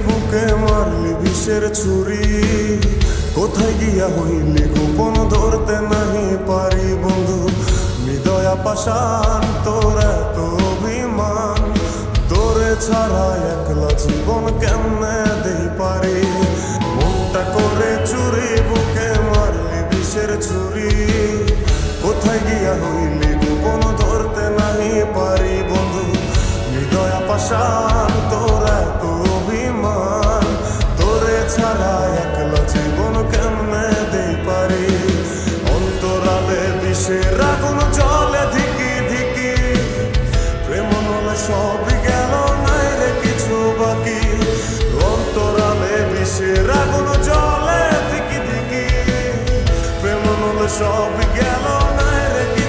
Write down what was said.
বুকে মারলি বিষের ছুরি, কোথায় গিয়া হইলি গোপন ধরতে নাহি পারি বন্ধু। হৃদয়া পাষাণ তোর এত অভিমান, তোরে ছাড়া একলা জীবন কেমনে দেই পারি। মনটা করে চুরি বুকে মারলি বিষের ছুরি, কোথায় গিয়া হইলি গোপন ধরতে নাহি পারি বন্ধু। হৃদয়া পাষাণ তোর এত অভিমান, তোরে ছাড়া একলা জীবন কেমনে দেই পারি। অন্তরালে বিষের আগুন জ্বলে ধিকি ধিকি, প্রেম নলে সবই গেল নাই রে কিছু বাকি। অন্তরালে বিষের আগুন জ্বলে ধিকি ধিকি, প্রেম নলে সবই গেল নাই রে কিছু